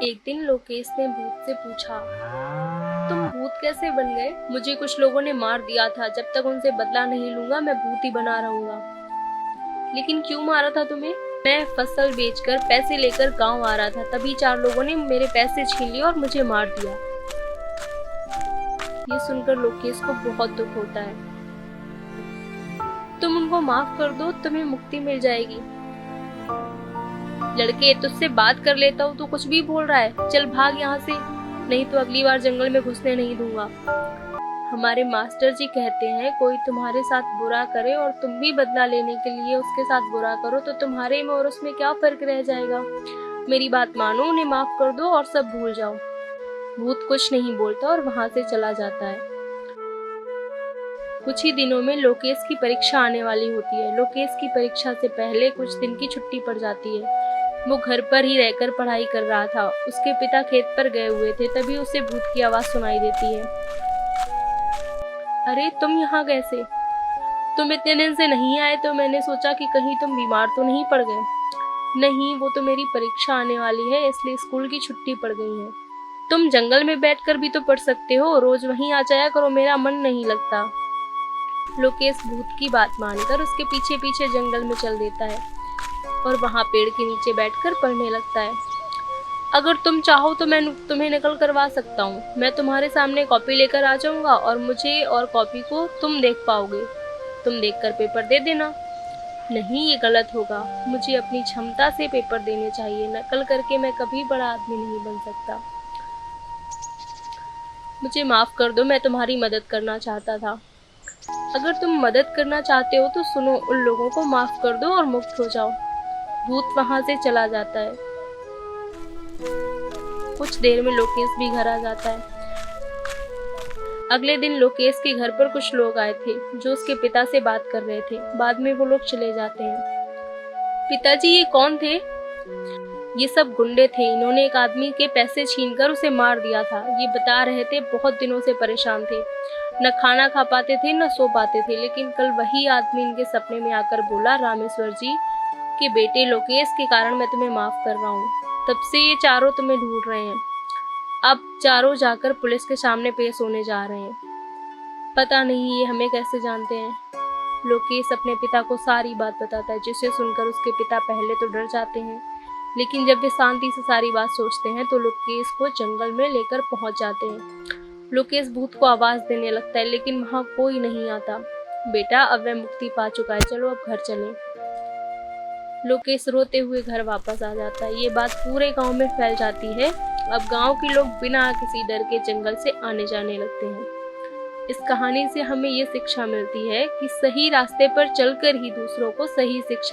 एक दिन लोकेश ने भूत से पूछा, तुम भूत कैसे बन गए? मुझे कुछ लोगों ने मार दिया था। जब तक उनसे बदला नहीं लूंगा मैं भूत ही बना रहूंगा। लेकिन क्यों मारा था तुम्हें? मैं फसल बेचकर पैसे लेकर गांव आ रहा था, तभी 4 लोगों ने मेरे पैसे छीन लिए और मुझे मार दिया। ये सुनकर लोकेश को बहुत दुख होता है। तुम उनको माफ कर दो, तुम्हें मुक्ति मिल जाएगी। लड़के, तुझसे बात कर लेता हूँ, तू कुछ भी बोल रहा है। चल भाग यहाँ से, नहीं तो अगली बार जंगल में घुसने नहीं दूंगा। हमारे मास्टर जी कहते हैं, कोई तुम्हारे साथ बुरा करे और तुम भी बदला लेने के लिए उसके साथ बुरा करो तो तुम्हारे में और उसमें क्या फर्क रह जाएगा। मेरी बात मानो, उन्हें माफ कर दो और सब भूल जाओ। भूत कुछ नहीं बोलता और वहां से चला जाता है। कुछ ही दिनों में लोकेश की परीक्षा आने वाली होती है। लोकेश की परीक्षा से पहले कुछ दिन की छुट्टी पड़ जाती है। वो घर पर ही रहकर पढ़ाई कर रहा था। उसके पिता खेत पर गए हुए थे, तभी उसे भूत की आवाज सुनाई देती है। अरे तुम यहाँ कैसे? तुम इतने दिन से नहीं आए तो मैंने सोचा कि कहीं तुम बीमार तो नहीं पड़ गए। नहीं, वो तो मेरी परीक्षा आने वाली है, इसलिए स्कूल की छुट्टी पड़ गई है। तुम जंगल में बैठकर भी तो पढ़ सकते हो, रोज वहीं आ जाया करो, मेरा मन नहीं लगता। लोकेश भूत की बात मानकर उसके पीछे पीछे जंगल में चल देता है और वहां पेड़ के नीचे बैठकर पढ़ने लगता है। अगर तुम चाहो तो मैं तुम्हें नकल करवा सकता हूँ। मैं तुम्हारे सामने कॉपी लेकर आ जाऊंगा और मुझे और कॉपी को तुम देख पाओगे। तुम देखकर पेपर दे देना। नहीं, ये गलत होगा। मुझे अपनी क्षमता से पेपर देने चाहिए। नकल करके मैं कभी बड़ा आदमी नहीं बन सकता। मुझे माफ कर दो, मैं तुम्हारी मदद करना चाहता था। अगर तुम मदद करना चाहते हो तो सुनो, उन लोगों को माफ कर दो और मुक्त हो जाओ। भूत वहां से चला जाता है। कुछ देर में लोकेश भी घर आ जाता है। अगले दिन लोकेश के घर पर कुछ लोग आए थे जो उसके पिता से बात कर रहे थे। बाद में वो लोग चले जाते हैं। पिताजी, ये कौन थे? ये सब गुंडे थे। इन्होंने एक आदमी के पैसे छीनकर उसे मार दिया था। ये बता रहे थे बहुत दिनों से परेशान थे, न खाना खा पाते थे न सो पाते थे। लेकिन कल वही आदमी इनके सपने में आकर बोला, रामेश्वर जी के बेटे लोकेश के कारण मैं तुम्हें माफ कर रहा हूँ। तब से ये चारों तुम्हें ढूंढ रहे हैं। अब चारों जाकर पुलिस के सामने पेश होने जा रहे हैं। पता नहीं ये हमें कैसे जानते हैं। लोकेश अपने पिता को सारी बात बताता है, जिसे सुनकर उसके पिता पहले तो डर जाते हैं, लेकिन जब वे शांति से सारी बात सोचते हैं तो लोकेश को जंगल में लेकर पहुंच जाते हैं। लोकेश भूत को आवाज देने लगता है, लेकिन वहां कोई नहीं आता। बेटा, अब वह मुक्ति पा चुका है, चलो अब घर चलें। लोकेश रोते हुए घर वापस आ जाता है। ये बात पूरे गांव में फैल जाती है। अब गांव के लोग बिना किसी डर के जंगल से आने जाने लगते हैं। इस कहानी से हमें ये शिक्षा मिलती है कि सही रास्ते पर चलकर ही दूसरों को सही शिक्षा